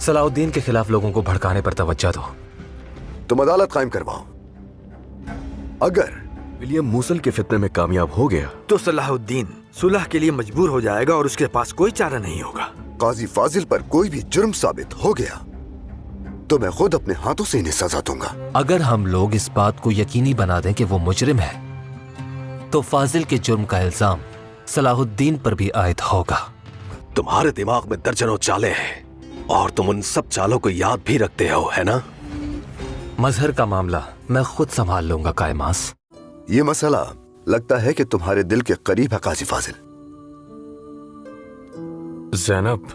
सलाहुद्दीन के खिलाफ लोगों को भड़काने पर तवज्जो दो। तुम अदालत कायम करवाओ। अगर विलियम मूसल के फितने में कामयाब हो गया तो सलाहुद्दीन सुलह के लिए मजबूर हो जाएगा और उसके पास कोई चारा नहीं होगा। काजी फाजिल पर कोई भी जुर्म साबित हो गया तो मैं खुद अपने हाथों से इन्हें सजा दूंगा। अगर हम लोग इस बात को यकीनी बना दें कि वो मुजरिम है तो फाजिल के जुर्म का इल्जाम सलाहुद्दीन पर भी आयद होगा। तुम्हारे दिमाग में दर्जनों चालें हैं और तुम उन सब चालों को याद भी रखते हो, है ना? मजहर का मामला मैं खुद संभाल लूंगा कायमास। ये मसला लगता है कि तुम्हारे दिल के करीब है काजी फाजिल। ज़ैनब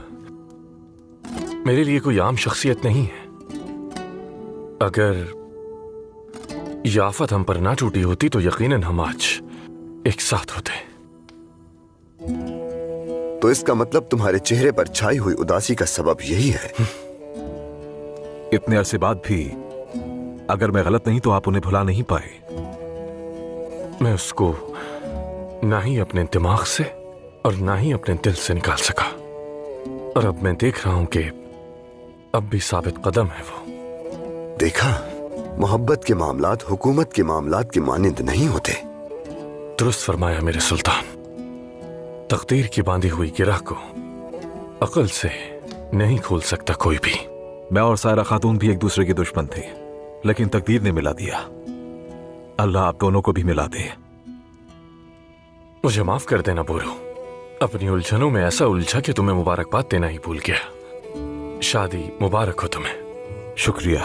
मेरे लिए कोई आम शख्सियत नहीं है। अगर ये आफत हम पर ना टूटी होती तो यकीनन हम आज एक साथ होते। तो इसका मतलब तुम्हारे चेहरे पर छाई हुई उदासी का सबब यही है। इतने अरसे बाद भी अगर मैं गलत नहीं तो आप उन्हें भुला नहीं पाए। मैं उसको ना ही अपने दिमाग से और ना ही अपने दिल से निकाल सका और अब मैं देख रहा हूं कि अब भी साबित कदम है वो। देखा, मोहब्बत के मामलात हुकूमत के मामलात के मानिंद नहीं होते। दुरुस्त फरमाया मेरे सुल्तान। तकदीर की बांधी हुई गिरह को अकल से नहीं खोल सकता कोई भी। मैं और सायरा खातून भी एक दूसरे के दुश्मन थे, लेकिन तकदीर ने मिला दिया। अल्लाह आप दोनों को भी मिला दे। मुझे माफ कर देना बोरो, अपनी उलझनों में ऐसा उलझा कि तुम्हें मुबारकबाद देना ही भूल गया। शादी मुबारक हो तुम्हें। शुक्रिया।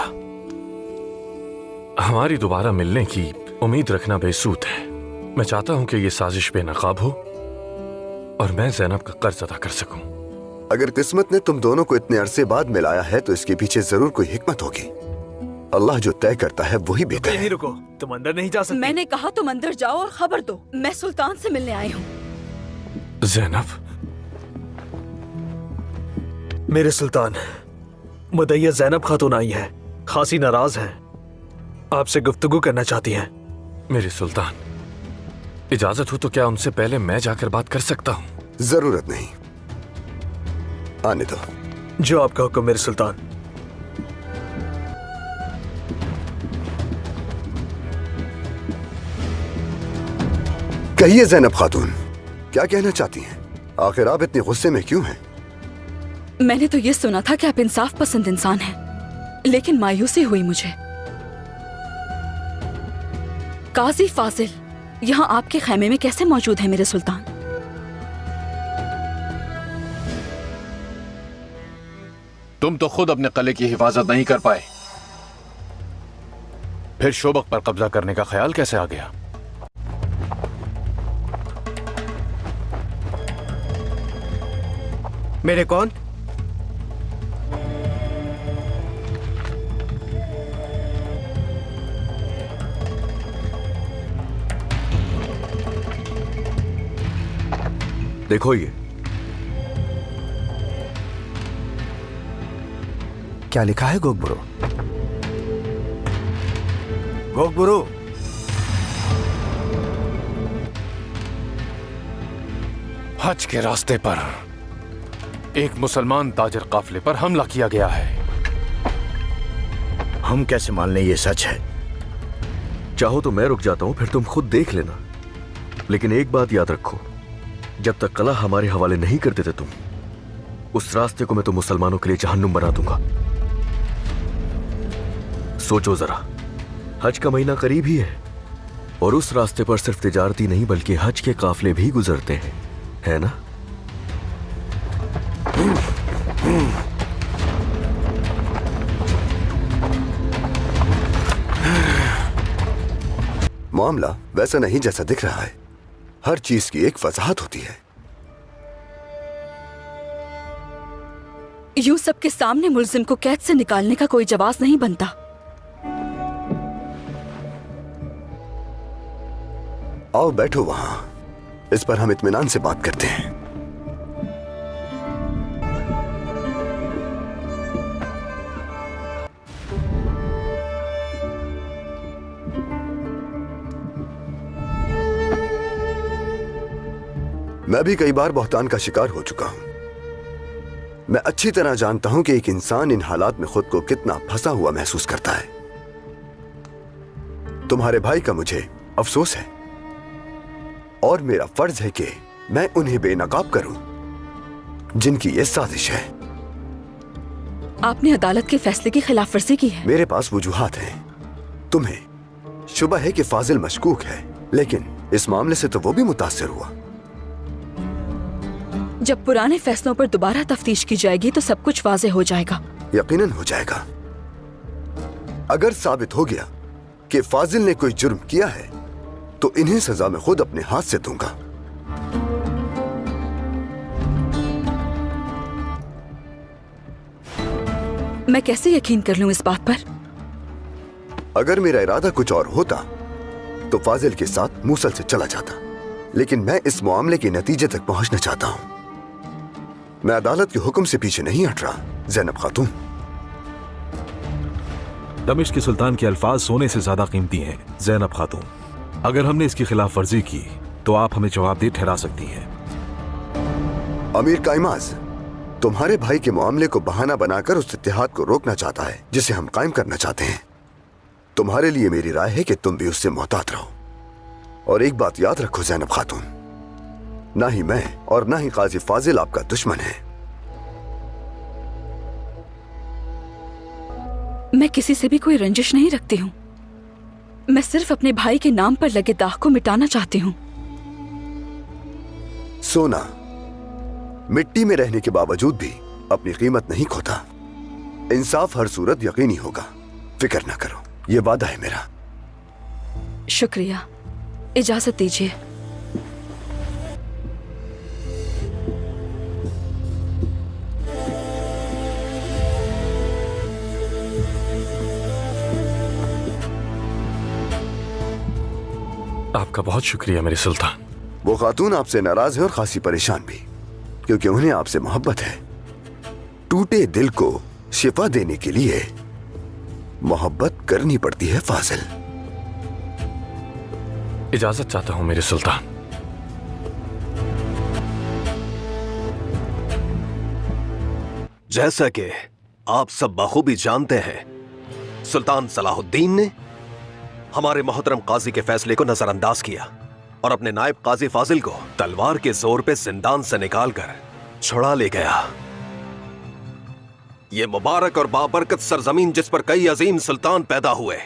हमारी दोबारा मिलने की उम्मीद रखना बेसूद है। मैं चाहता हूं कि ये साजिश बेनकाब हो और मैं ज़ैनब का कर्ज अदा कर सकूं। अगर किस्मत ने तुम दोनों को इतने अरसे बाद मिलाया है तो इसके पीछे जरूर कोई हिकमत होगी। अल्लाह जो तय करता है वही बेहतर है। नहीं रुको, तुम अंदर नहीं जा सकती। मैंने कहा तुम अंदर जाओ और खबर दो, मैं सुल्तान से मिलने आई हूँ। ज़ैनब। मेरे सुल्तान, मुदैया ज़ैनब खातून आई है, खासी नाराज हैं, आपसे गुफ्तगू करना चाहती हैं। मेरे सुल्तान, इजाजत हो तो क्या उनसे पहले मैं जाकर बात कर सकता हूँ? जरूरत नहीं, आने दो। जो आपका हुक्म मेरे सुल्तान। कहिए ज़ैनब खातून, क्या कहना चाहती हैं? आखिर आप इतने गुस्से में क्यों हैं? मैंने तो ये सुना था कि आप इंसाफ पसंद इंसान हैं, लेकिन मायूसी हुई मुझे। काजी फाजिल यहाँ आपके खैमे में कैसे मौजूद है मेरे सुल्तान? तुम तो खुद अपने किले की हिफाजत नहीं कर पाए, फिर शोबक पर कब्जा करने का ख्याल कैसे आ गया? मेरे कौन? देखो ये क्या लिखा है गोगबुरो? गोगबुरो, हज के रास्ते पर एक मुसलमान ताजर काफिले पर हमला किया गया है। हम कैसे मान लें ये सच है? चाहो तो मैं रुक जाता हूं, फिर तुम खुद देख लेना। लेकिन एक बात याद रखो, जब तक कला हमारे हवाले नहीं कर देते तुम, उस रास्ते को मैं तो मुसलमानों के लिए जहन्नुम बना दूंगा। सोचो जरा, हज का महीना करीब ही है और उस रास्ते पर सिर्फ तिजारती नहीं बल्कि हज के काफिले भी गुजरते हैं, है ना? मामला वैसा नहीं जैसा दिख रहा है। हर चीज की एक वजाहत होती है। यूं सबके सामने मुल्जिम को कैद से निकालने का कोई जवाब नहीं बनता। आओ बैठो वहां, इस पर हम इत्मीनान से बात करते हैं। मैं भी कई बार बहतान का शिकार हो चुका हूं। मैं अच्छी तरह जानता हूं कि एक इंसान इन हालात में खुद को कितना फंसा हुआ महसूस करता है। तुम्हारे भाई का मुझे अफसोस है और मेरा फर्ज है कि मैं उन्हें बेनकाब करूं जिनकी ये साजिश है। आपने अदालत के फैसले की खिलाफवर्जी की है। मेरे पास वजूहात हैं। तुम्हें शुबह है कि फाजिल मशकूक है, लेकिन इस मामले से तो वो भी मुतासिर हुआ। जब पुराने फैसलों पर दोबारा तफ्तीश की जाएगी तो सब कुछ वाज़े हो जाएगा। यकीनन हो जाएगा। अगर साबित हो गया कि फाजिल ने कोई जुर्म किया है तो इन्हें सजा मैं खुद अपने हाथ से दूंगा। मैं कैसे यकीन कर लूं इस बात पर? अगर मेरा इरादा कुछ और होता तो फाजिल के साथ मूसल से चला जाता, लेकिन मैं इस मामले के नतीजे तक पहुंचना चाहता हूं। मैं अदालत के हुक्म से पीछे नहीं हट रहा। ज़ैनब खातून, दमिश्क के सुल्तान के अल्फाज सोने से ज्यादा कीमती हैं। ज़ैनब खातून, अगर हमने इसकी खिलाफ वर्जी की तो आप हमें जवाबदेह ठहरा सकती हैं। अमीर काइमाज तुम्हारे भाई के मामले को बहाना बनाकर उस इत्तेहाद को रोकना चाहता है जिसे हम कायम करना चाहते हैं। तुम्हारे लिए मेरी राय है कि तुम भी उससे मोहतात रहो। और एक बात याद रखो ज़ैनब खातून, ना ही मैं और ना ही काजी फाजिल आपका दुश्मन है। मैं किसी से भी कोई रंजिश नहीं रखती हूँ। मैं सिर्फ अपने भाई के नाम पर लगे दाग को मिटाना चाहती हूँ। सोना मिट्टी में रहने के बावजूद भी अपनी कीमत नहीं खोता। इंसाफ हर सूरत यकीनी होगा, फिक्र ना करो, ये वादा है मेरा। शुक्रिया, इजाजत दीजिए। आपका बहुत शुक्रिया मेरे सुल्तान। वो खातून आपसे नाराज है और खासी परेशान भी, क्योंकि उन्हें आपसे मोहब्बत है। टूटे दिल को शिफा देने के लिए मोहब्बत करनी पड़ती है फाजिल। इजाजत चाहता हूं मेरे सुल्तान। जैसा कि आप सब बखूबी जानते हैं, सुल्तान सलाहुद्दीन ने हमारे मोहतरम काजी के फैसले को नजरअंदाज किया और अपने नायब काजी फाजिल को तलवार के जोर पे जिंदान से निकालकर छुड़ा ले गया। ये मुबारक और बाबरकत सरजमीन जिस पर कई अजीम सुल्तान पैदा हुए,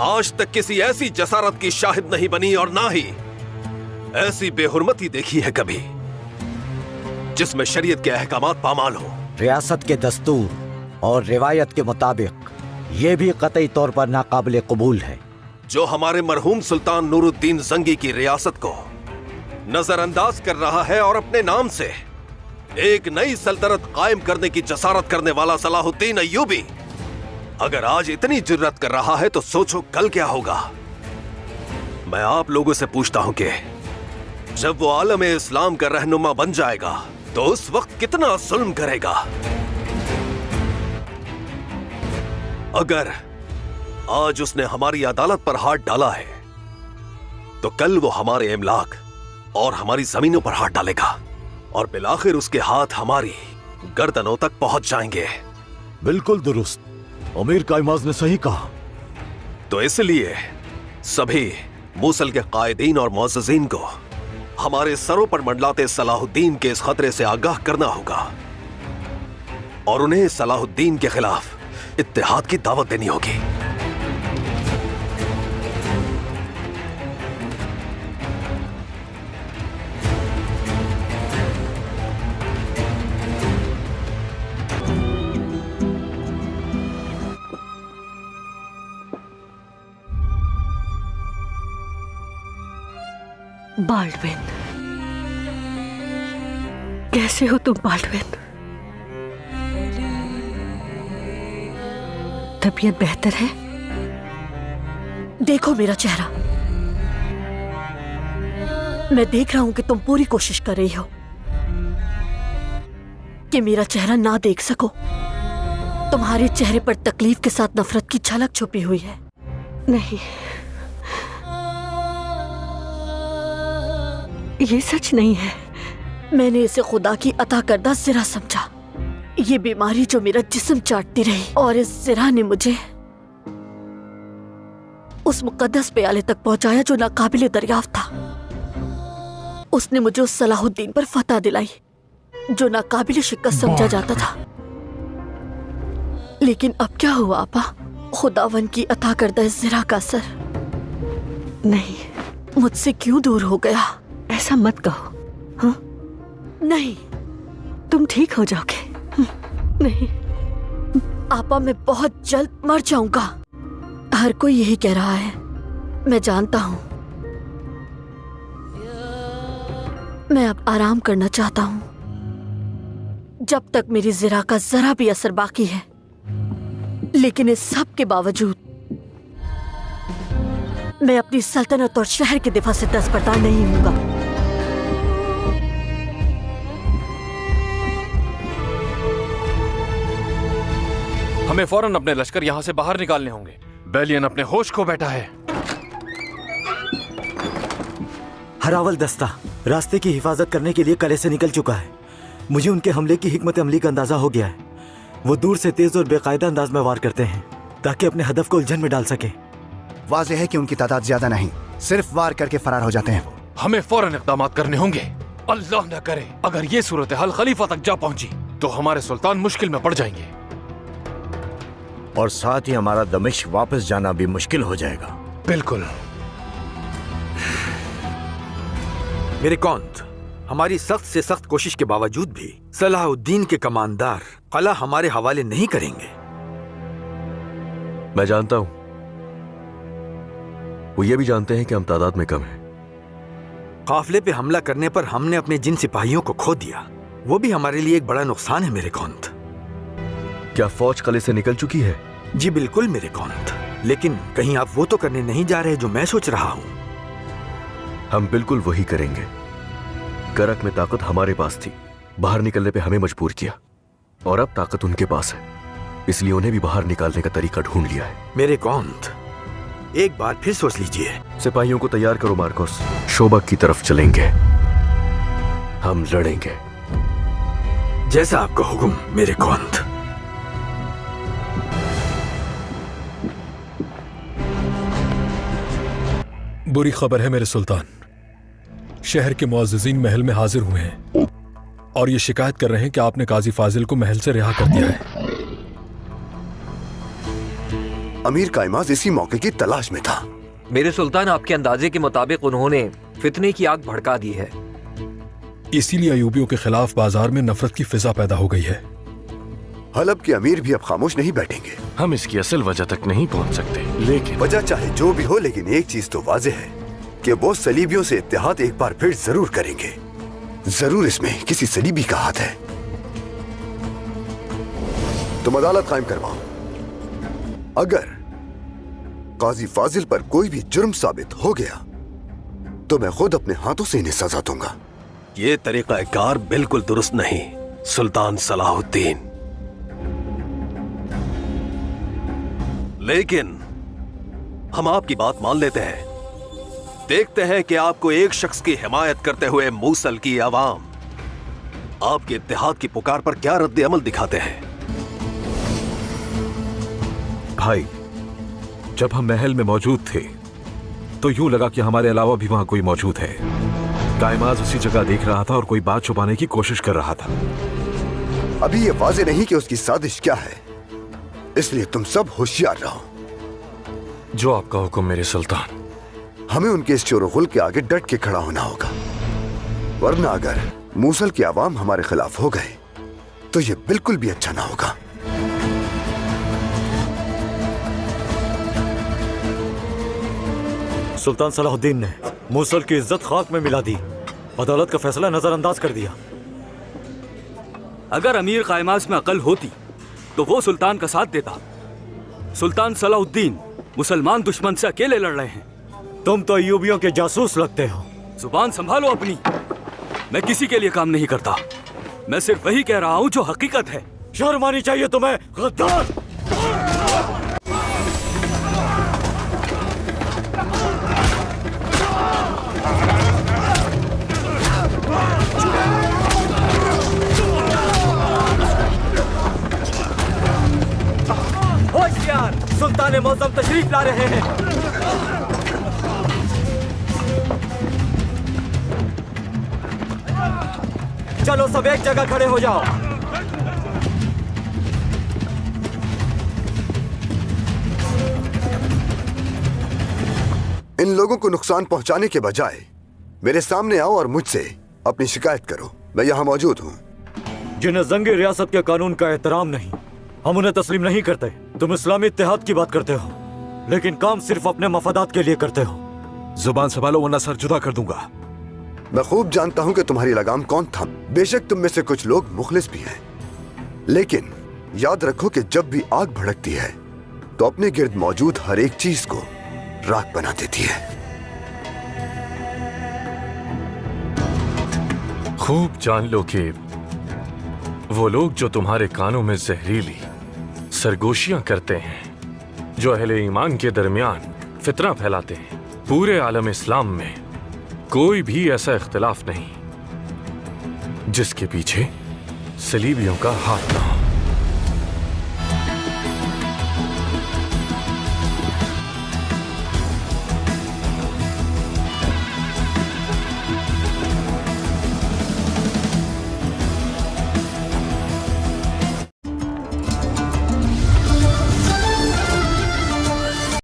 आज तक किसी ऐसी जसारत की शाहिद नहीं बनी और ना ही ऐसी बेहुरमती देखी है कभी जिसमें शरीयत के अहकामात पामाल हो। रियासत के दस्तूर और रिवायत के मुताबिक ये भी कतई तौर पर नाकाबिले कबूल है। जो हमारे मरहूम सुल्तान नूरुद्दीन जंगी की रियासत को नजरअंदाज कर रहा है और अपने नाम से एक नई सल्तनत कायम करने की जसारत करने वाला सलाहुद्दीन अय्यूबी अगर आज इतनी जुर्रत कर रहा है तो सोचो कल क्या होगा। मैं आप लोगों से पूछता हूं कि जब वो आलम इस्लाम का रहनुमा बन जाएगा तो उस वक्त कितना जुल्म करेगा। अगर आज उसने हमारी अदालत पर हाथ डाला है तो कल वो हमारे इमलाक और हमारी जमीनों पर हाथ डालेगा और बिलाखिर उसके हाथ हमारी गर्दनों तक पहुंच जाएंगे। बिल्कुल दुरुस्त, अमीर काइमाज ने सही कहा। तो इसलिए सभी मूसल के कायदीन और मुअज़्ज़िज़ीन को हमारे सरों पर मंडलाते सलाहुद्दीन के इस खतरे से आगाह करना होगा और उन्हें सलाहुद्दीन के खिलाफ इत्तेहाद की दावत देनी होगी। बाल्डविन, कैसे हो तुम बाल्डविन? तबीयत बेहतर है? देखो मेरा चेहरा, मैं देख रहा हूं कि तुम पूरी कोशिश कर रही हो कि मेरा चेहरा ना देख सको। तुम्हारे चेहरे पर तकलीफ के साथ नफरत की झलक छुपी हुई है। नहीं, ये सच नहीं है। मैंने इसे खुदा की अता करदा ज़रा समझा। ये बीमारी जो मेरा जिस्म चाटती रही, और इस ज़रा ने मुझे उस मुकद्दस प्याले तक पहुंचाया जो नाकाबिले दरियाफ्त था। उसने मुझे उस सलाहुद्दीन पर फतह दिलाई जो नाकाबिले शिकस्त समझा जाता था। लेकिन अब क्या हुआ आपा? खुदावन की अता करदा इस ज़रा का असर नहीं, मुझसे क्यों दूर हो गया? ऐसा मत कहो। हाँ? नहीं, तुम ठीक हो जाओगे। नहीं आपा, मैं बहुत जल्द मर जाऊंगा। हर कोई यही कह रहा है, मैं जानता हूं। मैं अब आराम करना चाहता हूं जब तक मेरी ज़रा का जरा भी असर बाकी है। लेकिन इस सब के बावजूद मैं अपनी सल्तनत और शहर के दिफा से दस्तबरदार नहीं हूंगा। हमें फौरन अपने लश्कर यहां से बाहर निकालने होंगे। बेलियन अपने होश खो बैठा है। हरावल दस्ता रास्ते की हिफाजत करने के लिए कले से निकल चुका है। मुझे उनके हमले की हिकमत अमली का अंदाजा हो गया है। वो दूर से तेज और बेकायदा अंदाज में वार करते हैं ताकि अपने हदफ को उलझन में डाल सके। वाज़ेह है कि उनकी तादाद ज्यादा नहीं, सिर्फ वार करके फरार हो जाते हैं वो। हमें फौरन इक़दाम करने होंगे। अल्लाह न करे अगर ये सूरत हाल खलीफा तक जा पहुंची तो हमारे सुल्तान मुश्किल में पड़ जाएंगे, और साथ ही हमारा दमिश्क वापस जाना भी मुश्किल हो जाएगा। बिल्कुल। मेरे कौंत, हमारी सख्त से सख्त कोशिश के बावजूद भी सलाहुद्दीन के कमांडर कला हमारे हवाले नहीं करेंगे। मैं जानता हूं, वो ये भी जानते हैं कि हम तादाद में कम हैं। काफिले पे हमला करने पर हमने अपने जिन सिपाहियों को खो दिया, वो भी हमारे लिए एक बड़ा नुकसान है मेरे कौंत। क्या फौज कले से निकल चुकी है? जी बिल्कुल मेरे कौंत, लेकिन कहीं आप वो तो करने नहीं जा रहे जो मैं सोच रहा हूँ। हम बिल्कुल वही करेंगे। करक में ताकत हमारे पास थी, बाहर निकलने पे हमें मजबूर किया, और अब ताकत उनके पास है, इसलिए उन्हें भी बाहर निकालने का तरीका ढूंढ लिया है। मेरे कौंत, एक बार फिर सोच लीजिए। सिपाहियों को तैयार करो मार्कोस, शोबक की तरफ चलेंगे। हम लड़ेंगे। जैसा आपका हुक्म मेरे कौंत। बुरी खबर है मेरे सुल्तान, शहर के मुअज़्ज़िज़ीन महल में हाजिर हुए हैं और ये शिकायत कर रहे हैं कि आपने काजी फाजिल को महल से रिहा कर दिया है। अमीर कायमाज इसी मौके की तलाश में था। मेरे सुल्तान, आपके अंदाजे के मुताबिक उन्होंने फितने की आग भड़का दी है। इसीलिए अयूबियों के खिलाफ बाजार में नफरत की फिजा पैदा हो गई है। हलब के अमीर भी अब खामोश नहीं बैठेंगे। हम इसकी असल वजह तक नहीं पहुंच सकते, लेकिन वजह चाहे जो भी हो, लेकिन एक चीज तो वाज़ेह है कि वो सलीबियों से इत्तेहाद एक बार फिर जरूर करेंगे। जरूर इसमें किसी सलीबी का हाथ है। तुम अदालत कायम करवाओ। अगर काजी फाजिल पर कोई भी जुर्म साबित हो गया तो मैं खुद अपने हाथों से इन्हें सजा दूंगा। ये तरीकाकार बिल्कुल दुरुस्त नहीं सुल्तान सलाहुद्दीन, लेकिन हम आपकी बात मान लेते हैं। देखते हैं कि आपको एक शख्स की हिमायत करते हुए मूसल की आवाम आपके इत्तेहाद की पुकार पर क्या रद्द अमल दिखाते हैं। भाई, जब हम महल में मौजूद थे तो यूं लगा कि हमारे अलावा भी वहां कोई मौजूद है। कायमाज उसी जगह देख रहा था और कोई बात छुपाने की कोशिश कर रहा था। अभी ये वाज़ेह नहीं कि उसकी साजिश क्या है, इसलिए तुम सब होशियार रहो। जो आपका हुक्म मेरे सुल्तान। हमें उनके इस शोर-ओ-गुल के आगे डट के खड़ा होना होगा, वरना अगर मूसल की आवाम हमारे खिलाफ हो गए तो ये बिल्कुल भी अच्छा ना होगा। सुल्तान सलाहुद्दीन ने मूसल की इज्जत खाक में मिला दी, अदालत का फैसला नजरअंदाज कर दिया। अगर अमीर कायमाज में अकल होती तो वो सुल्तान का साथ देता। सुल्तान सलाहुद्दीन मुसलमान दुश्मन से अकेले लड़ रहे हैं। तुम तो अय्यूबियों के जासूस लगते हो। जुबान संभालो अपनी। मैं किसी के लिए काम नहीं करता, मैं सिर्फ वही कह रहा हूँ जो हकीकत है। शर्म आनी चाहिए तुम्हें, गद्दार! होशियार, सुल्तान मौसम तशरीफ ला रहे हैं। चलो सब एक जगह खड़े हो जाओ। इन लोगों को नुकसान पहुंचाने के बजाय मेरे सामने आओ और मुझसे अपनी शिकायत करो। मैं यहाँ मौजूद हूँ। जिन्हें जंगी रियासत के कानून का एहतराम नहीं, हम उन्हें तस्लीम नहीं करते। तुम इस्लामी इत्तेहाद की बात करते हो, लेकिन काम सिर्फ अपने मफादात के लिए करते हो। जुबान संभालो वरना सर जुदा कर दूंगा। मैं खूब जानता हूं कि तुम्हारी लगाम कौन था। बेशक तुम में से कुछ लोग मुखलिस भी हैं, लेकिन याद रखो कि जब भी आग भड़कती है तो अपने गिर्द मौजूद हर एक चीज को राख बना देती है। खूब जान लो कि वो लोग जो तुम्हारे कानों में जहरीली सरगोशियां करते हैं, जो अहले ईमान के दरमियान फितना फैलाते हैं, पूरे आलम इस्लाम में कोई भी ऐसा इख्तिलाफ नहीं जिसके पीछे सलीबियों का हाथ ना हो।